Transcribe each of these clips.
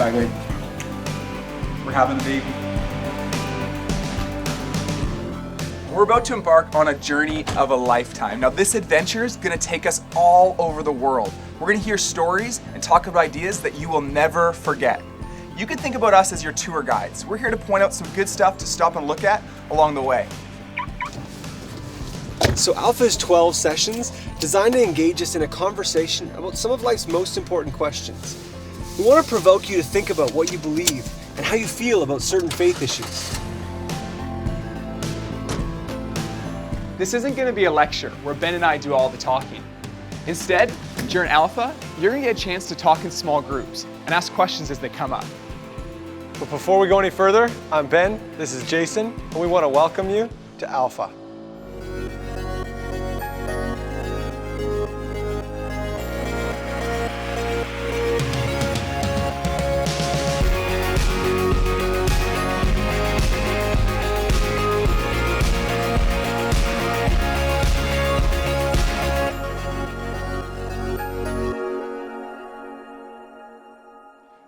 sebagai we're having a baby. We're about to embark on a journey of a lifetime. Now this adventure is going to take us all over the world. We're going to hear stories and talk about ideas that you will never forget. You can think about us as your tour guides. We're here to point out some good stuff to stop and look at along the way. So Alpha is 12 sessions designed to engage us in a conversation about some of life's most important questions. We want to provoke you to think about what you believe and how you feel about certain faith issues. This isn't going to be a lecture where Ben and I do all the talking. Instead, during Alpha, you're going to get a chance to talk in small groups and ask questions as they come up. But before we go any further, I'm Ben, this is Jason, and we want to welcome you to Alpha.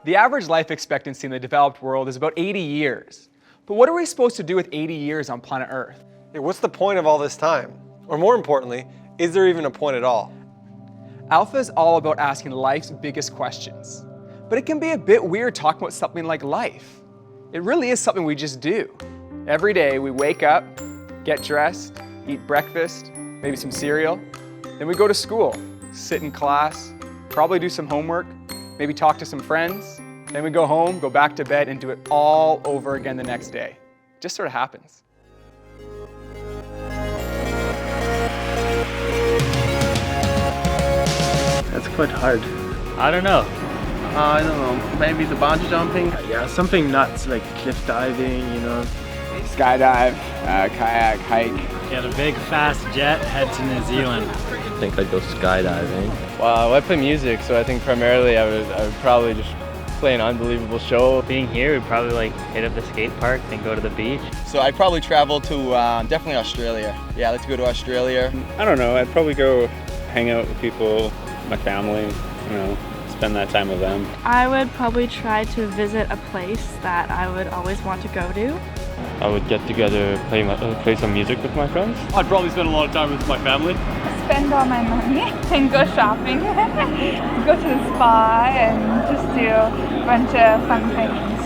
The average life expectancy in the developed world is about 80 years. But what are we supposed to do with 80 years on planet Earth? Yeah, what's the point of all this time? Or more importantly, is there even a point at all? Alpha is all about asking life's biggest questions. But it can be a bit weird talking about something like life. It really is something we just do. Every day we wake up, get dressed, eat breakfast, maybe some cereal. Then we go to school, sit in class, probably do some homework, maybe talk to some friends, then we go home, go back to bed, and do it all over again the next day. It just sort of happens. That's quite hard. I don't know. I don't know. Maybe the bungee jumping? Yeah, something nuts like cliff diving, you know. Skydive, kayak, hike. Get a big fast jet, head to New Zealand. I think I'd go skydiving. Well, I play music, so I think primarily I would probably just play an unbelievable show. Being here, we'd probably like hit up the skate park, then go to the beach. So I'd probably travel to definitely Australia. Yeah, I'd like to go to Australia. I don't know, I'd probably go hang out with people, my family, you know, spend that time with them. I would probably try to visit a place that I would always want to go to. I would get together, play some music with my friends. I'd probably spend a lot of time with my family. Spend all my money and go shopping, go to the spa and just do a bunch of fun things.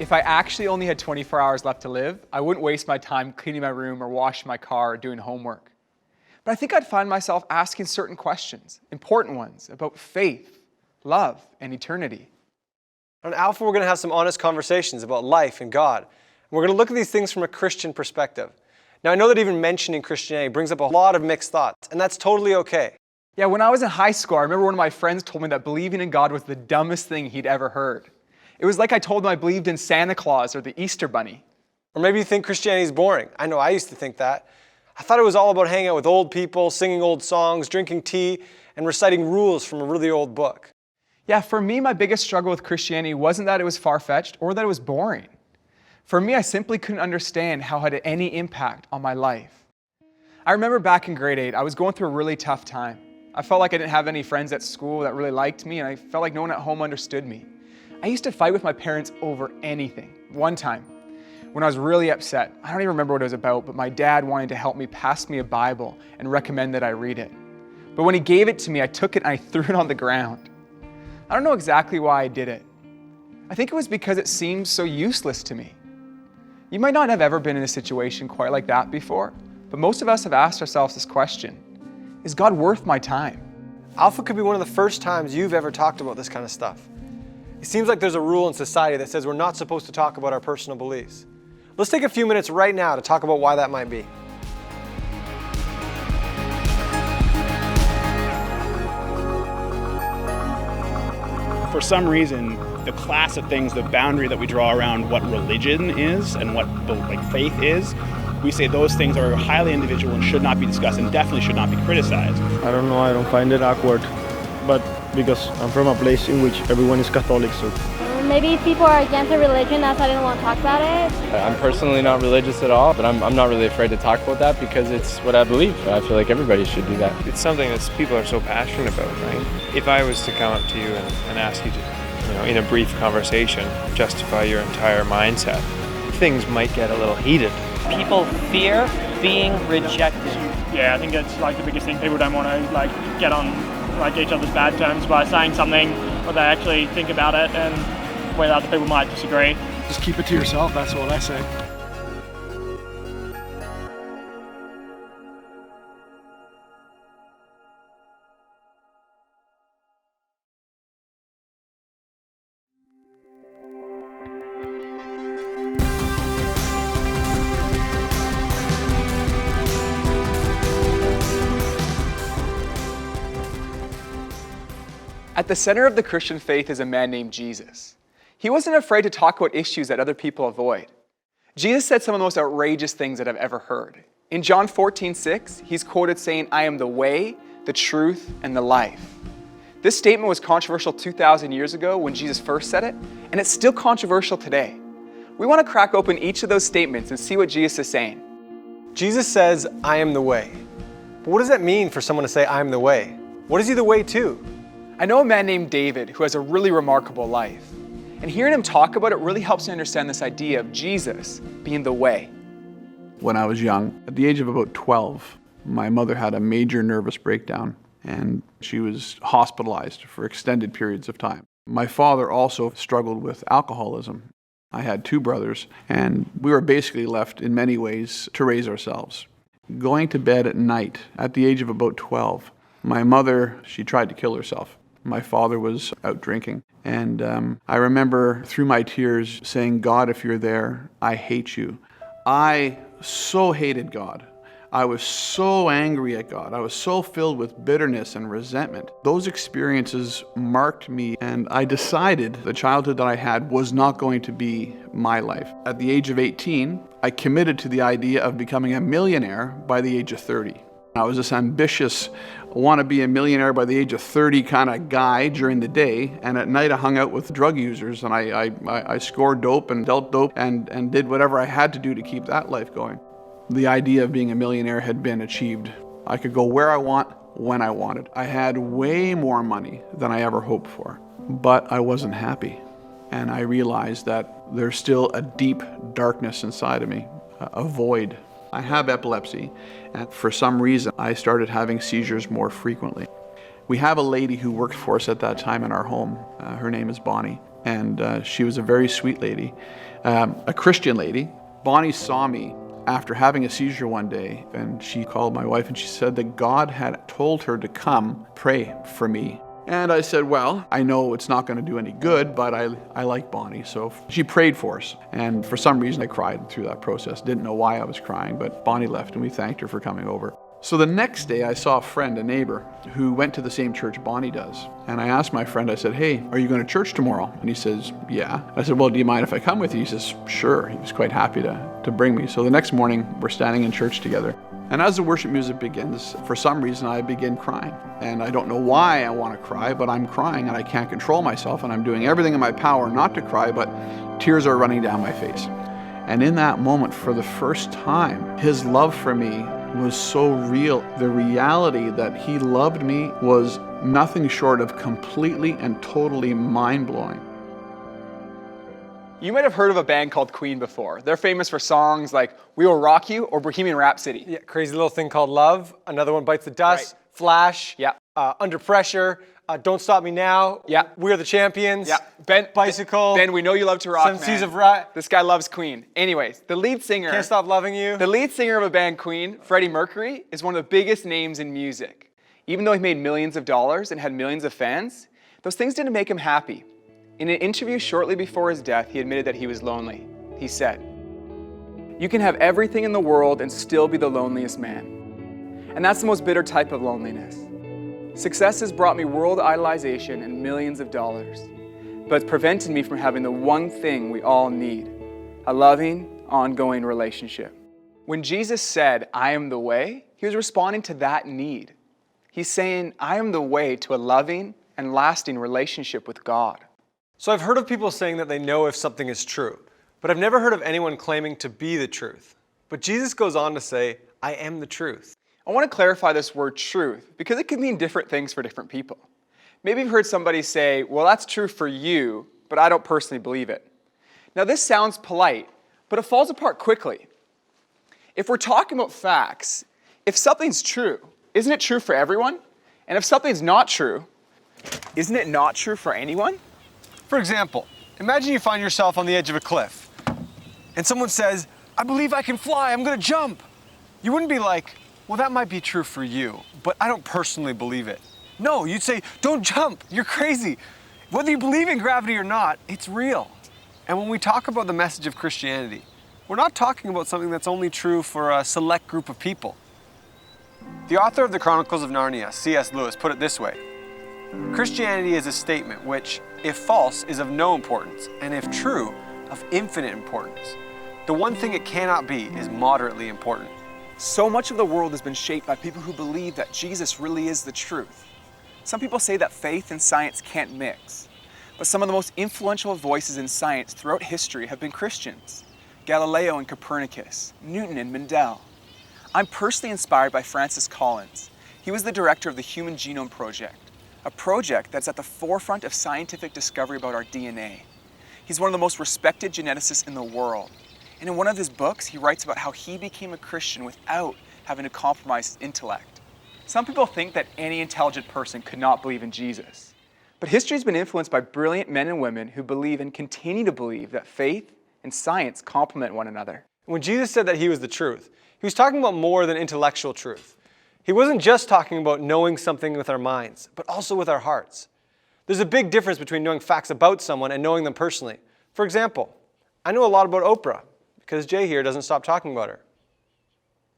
If I actually only had 24 hours left to live, I wouldn't waste my time cleaning my room or washing my car or doing homework. But I think I'd find myself asking certain questions, important ones, about faith, love, and eternity. On Alpha, we're going to have some honest conversations about life and God. And we're going to look at these things from a Christian perspective. Now, I know that even mentioning Christianity brings up a lot of mixed thoughts, and that's totally okay. Yeah, when I was in high school, I remember one of my friends told me that believing in God was the dumbest thing he'd ever heard. It was like I told him I believed in Santa Claus or the Easter Bunny. Or maybe you think Christianity is boring. I know I used to think that. I thought it was all about hanging out with old people, singing old songs, drinking tea, and reciting rules from a really old book. Yeah, for me, my biggest struggle with Christianity wasn't that it was far-fetched or that it was boring. For me, I simply couldn't understand how it had any impact on my life. I remember back in grade 8, I was going through a really tough time. I felt like I didn't have any friends at school that really liked me, and I felt like no one at home understood me. I used to fight with my parents over anything. One time, when I was really upset, I don't even remember what it was about, but my dad wanted to help me pass me a Bible and recommend that I read it. But when he gave it to me, I took it and I threw it on the ground. I don't know exactly why I did it. I think it was because it seemed so useless to me. You might not have ever been in a situation quite like that before, but most of us have asked ourselves this question: is God worth my time? Alpha could be one of the first times you've ever talked about this kind of stuff. It seems like there's a rule in society that says we're not supposed to talk about our personal beliefs. Let's take a few minutes right now to talk about why that might be. For some reason, the class of things, the boundary that we draw around what religion is and what faith is, we say those things are highly individual and should not be discussed and definitely should not be criticized. I don't know, I don't find it awkward, but because I'm from a place in which everyone is Catholic, so. Maybe people are against a religion, that's why they don't want to talk about it. I'm personally not religious at all, but I'm not really afraid to talk about that because it's what I believe. I feel like everybody should do that. It's something that people are so passionate about, right? If I was to come up to you and ask you to, in a brief conversation, justify your entire mindset, things might get a little heated. People fear being rejected. Yeah, I think it's like the biggest thing. People don't want to get on each other's bad terms by saying something, or they actually think about it and whether other people might disagree. Just keep it to yourself, that's what I say. At the center of the Christian faith is a man named Jesus. He wasn't afraid to talk about issues that other people avoid. Jesus said some of the most outrageous things that I've ever heard. In John 14:6, he's quoted saying, "I am the way, the truth, and the life." This statement was controversial 2,000 years ago when Jesus first said it, and it's still controversial today. We want to crack open each of those statements and see what Jesus is saying. Jesus says, "I am the way." But what does that mean for someone to say, "I am the way"? What is he the way to? I know a man named David who has a really remarkable life. And hearing him talk about it really helps me understand this idea of Jesus being the way. When I was young, at the age of about 12, my mother had a major nervous breakdown and she was hospitalized for extended periods of time. My father also struggled with alcoholism. I had two brothers and we were basically left in many ways to raise ourselves. Going to bed at night at the age of about 12, my mother, she tried to kill herself. My father was out drinking. And I remember through my tears saying, "God, if you're there, I hate you." I so hated God. I was so angry at God. I was so filled with bitterness and resentment. Those experiences marked me, and I decided the childhood that I had was not going to be my life. At the age of 18, I committed to the idea of becoming a millionaire by the age of 30. I was this ambitious, want to be a millionaire by the age of 30 kind of guy during the day, and at night I hung out with drug users and I scored dope and dealt dope and did whatever I had to do to keep that life going. The idea of being a millionaire had been achieved. I could go where I want, when I wanted. I had way more money than I ever hoped for, but I wasn't happy. And I realized that there's still a deep darkness inside of me, a void. I have epilepsy, and for some reason, I started having seizures more frequently. We have a lady who worked for us at that time in our home. Her name is Bonnie, and she was a very sweet lady, a Christian lady. Bonnie saw me after having a seizure one day, and she called my wife and she said that God had told her to come pray for me. And I said, well, I know it's not going to do any good, but I like Bonnie. So she prayed for us. And for some reason, I cried through that process. Didn't know why I was crying, but Bonnie left and we thanked her for coming over. So the next day, I saw a friend, a neighbor, who went to the same church Bonnie does. And I asked my friend, I said, hey, are you going to church tomorrow? And he says, yeah. I said, well, do you mind if I come with you? He says, sure. He was quite happy to bring me. So the next morning, we're standing in church together. And as the worship music begins, for some reason, I begin crying. And I don't know why I want to cry, but I'm crying and I can't control myself. And I'm doing everything in my power not to cry, but tears are running down my face. And in that moment, for the first time, his love for me was so real. The reality that he loved me was nothing short of completely and totally mind-blowing. You might have heard of a band called Queen before. They're famous for songs like We Will Rock You or Bohemian Rhapsody. Yeah, Crazy Little Thing Called Love. Another one, Bites the Dust. Right. Flash. Yeah. Under Pressure. Don't Stop Me Now. Yeah. We're the Champions. Yeah. Bicycle. Ben, we know you love to rock, Seven Seas of Rock. This guy loves Queen. Anyways, the lead singer. Can't Stop Loving You. The lead singer of a band, Queen, Freddie Mercury, is one of the biggest names in music. Even though he made millions of dollars and had millions of fans, those things didn't make him happy. In an interview shortly before his death, he admitted that he was lonely. He said, "You can have everything in the world and still be the loneliest man. And that's the most bitter type of loneliness. Success has brought me world idolization and millions of dollars, but it's prevented me from having the one thing we all need, a loving, ongoing relationship." When Jesus said, I am the way, he was responding to that need. He's saying, I am the way to a loving and lasting relationship with God. So I've heard of people saying that they know if something is true, but I've never heard of anyone claiming to be the truth. But Jesus goes on to say, I am the truth. I want to clarify this word truth because it can mean different things for different people. Maybe you've heard somebody say, well, that's true for you, but I don't personally believe it. Now this sounds polite, but it falls apart quickly. If we're talking about facts, if something's true, isn't it true for everyone? And if something's not true, isn't it not true for anyone? For example, imagine you find yourself on the edge of a cliff and someone says, I believe I can fly, I'm gonna jump. You wouldn't be like, well, that might be true for you, but I don't personally believe it. No, you'd say, don't jump, you're crazy. Whether you believe in gravity or not, it's real. And when we talk about the message of Christianity, we're not talking about something that's only true for a select group of people. The author of the Chronicles of Narnia, C.S. Lewis, put it this way: Christianity is a statement which, if false, is of no importance, and if true, of infinite importance. The one thing it cannot be is moderately important. So much of the world has been shaped by people who believe that Jesus really is the truth. Some people say that faith and science can't mix, but some of the most influential voices in science throughout history have been Christians. Galileo and Copernicus, Newton and Mendel. I'm personally inspired by Francis Collins. He was the director of the Human Genome Project, a project that's at the forefront of scientific discovery about our DNA. He's one of the most respected geneticists in the world. And in one of his books, he writes about how he became a Christian without having to compromise his intellect. Some people think that any intelligent person could not believe in Jesus. But history has been influenced by brilliant men and women who believe and continue to believe that faith and science complement one another. When Jesus said that he was the truth, he was talking about more than intellectual truth. He wasn't just talking about knowing something with our minds, but also with our hearts. There's a big difference between knowing facts about someone and knowing them personally. For example, I know a lot about Oprah because Jay here doesn't stop talking about her.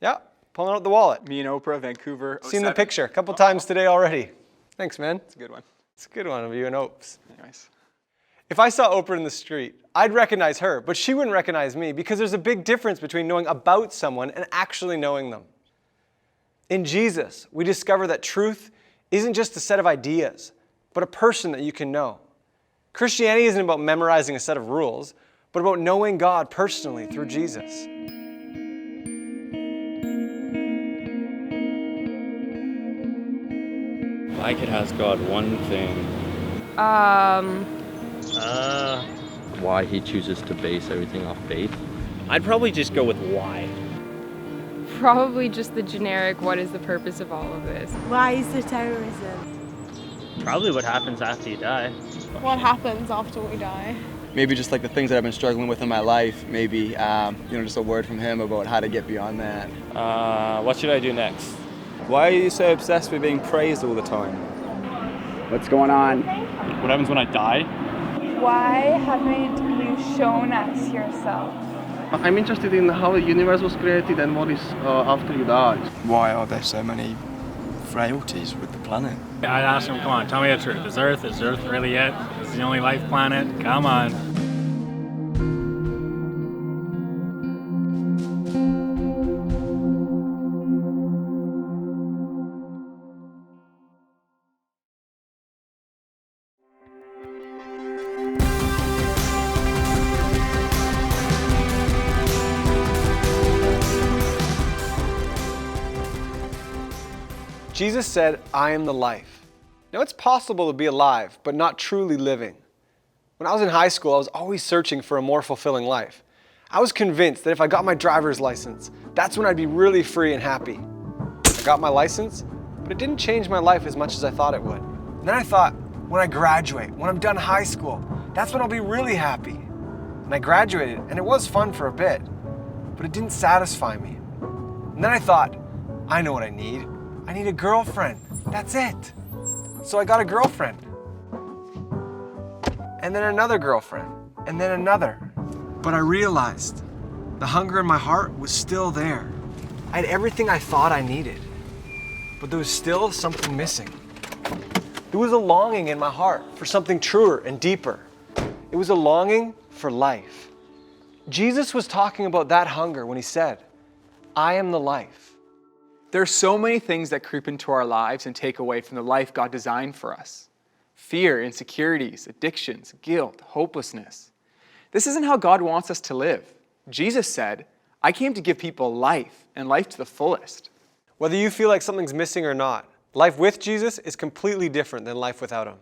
Yeah, pulling out the wallet. Me and Oprah, Vancouver. Seen the picture a couple times today already. Thanks, man. It's a good one. It's a good one of you and Opes. Anyways. If I saw Oprah in the street, I'd recognize her, but she wouldn't recognize me because there's a big difference between knowing about someone and actually knowing them. In Jesus, we discover that truth isn't just a set of ideas, but a person that you can know. Christianity isn't about memorizing a set of rules, but about knowing God personally through Jesus. I could ask God one thing. Why he chooses to base everything off faith? I'd probably just go with why. Probably just the generic, what is the purpose of all of this? Why is there terrorism? Probably what happens after you die. What happens after we die? Maybe just like the things that I've been struggling with in my life. Maybe, just a word from him about how to get beyond that. What should I do next? Why are you so obsessed with being praised all the time? What's going on? What happens when I die? Why haven't you shown us yourself? I'm interested in how the universe was created and what is after you die. Why are there so many frailties with the planet? I'd ask him, come on, tell me the truth. Is Earth really it? Is it the only life planet? Come on. Jesus said, I am the life. Now it's possible to be alive, but not truly living. When I was in high school, I was always searching for a more fulfilling life. I was convinced that if I got my driver's license, that's when I'd be really free and happy. I got my license, but it didn't change my life as much as I thought it would. And then I thought, when I graduate, when I'm done high school, that's when I'll be really happy. And I graduated, and it was fun for a bit, but it didn't satisfy me. And then I thought, I know what I need. I need a girlfriend. That's it. So I got a girlfriend. And then another girlfriend. And then another. But I realized the hunger in my heart was still there. I had everything I thought I needed. But there was still something missing. There was a longing in my heart for something truer and deeper. It was a longing for life. Jesus was talking about that hunger when he said, I am the life. There are so many things that creep into our lives and take away from the life God designed for us. Fear, insecurities, addictions, guilt, hopelessness. This isn't how God wants us to live. Jesus said, I came to give people life and life to the fullest. Whether you feel like something's missing or not, life with Jesus is completely different than life without him.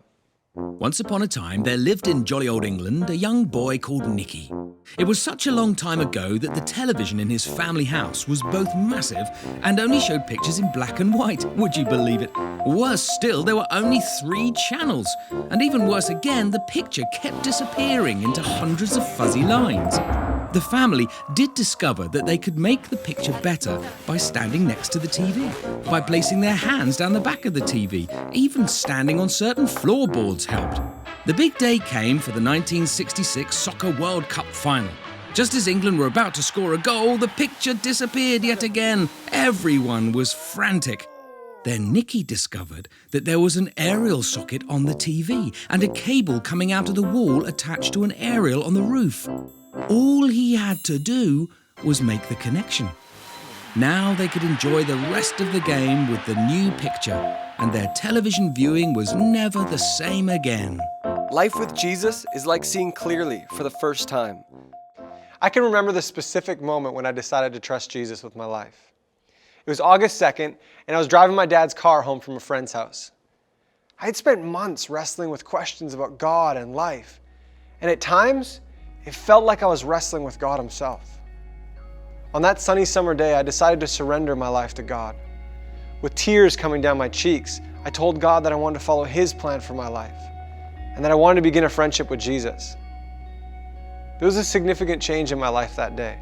Once upon a time, there lived in jolly old England a young boy called Nicky. It was such a long time ago that the television in his family house was both massive and only showed pictures in black and white. Would you believe it? Worse still, there were only 3 channels. And even worse again, the picture kept disappearing into hundreds of fuzzy lines. The family did discover that they could make the picture better by standing next to the TV, by placing their hands down the back of the TV, even standing on certain floorboards helped. The big day came for the 1966 Soccer World Cup final. Just as England were about to score a goal, the picture disappeared yet again. Everyone was frantic. Then Nicky discovered that there was an aerial socket on the TV and a cable coming out of the wall attached to an aerial on the roof. All he had to do was make the connection. Now they could enjoy the rest of the game with the new picture, and their television viewing was never the same again. Life with Jesus is like seeing clearly for the first time. I can remember the specific moment when I decided to trust Jesus with my life. It was August 2nd, and I was driving my dad's car home from a friend's house. I had spent months wrestling with questions about God and life, and at times, it felt like I was wrestling with God himself. On that sunny summer day, I decided to surrender my life to God. With tears coming down my cheeks, I told God that I wanted to follow his plan for my life, and that I wanted to begin a friendship with Jesus. There was a significant change in my life that day.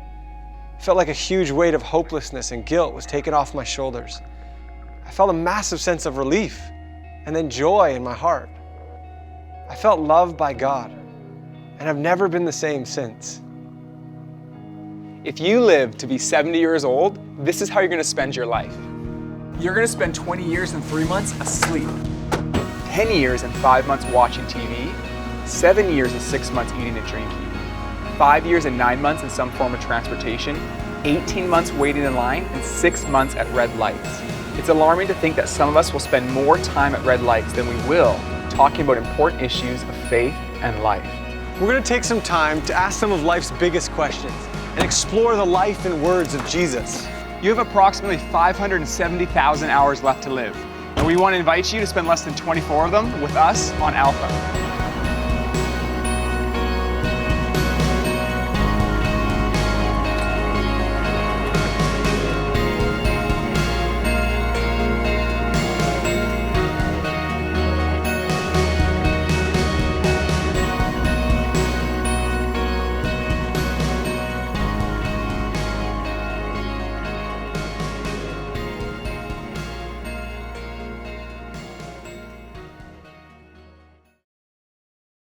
It felt like a huge weight of hopelessness and guilt was taken off my shoulders. I felt a massive sense of relief and then joy in my heart. I felt loved by God, and I've never been the same since. If you live to be 70 years old, this is how you're going to spend your life. You're going to spend 20 years and 3 months asleep, 10 years and 5 months watching TV, 7 years and 6 months eating and drinking, 5 years and 9 months in some form of transportation, 18 months waiting in line, and 6 months at red lights. It's alarming to think that some of us will spend more time at red lights than we will talking about important issues of faith and life. We're going to take some time to ask some of life's biggest questions and explore the life and words of Jesus. You have approximately 570,000 hours left to live, and we want to invite you to spend less than 24 of them with us on Alpha.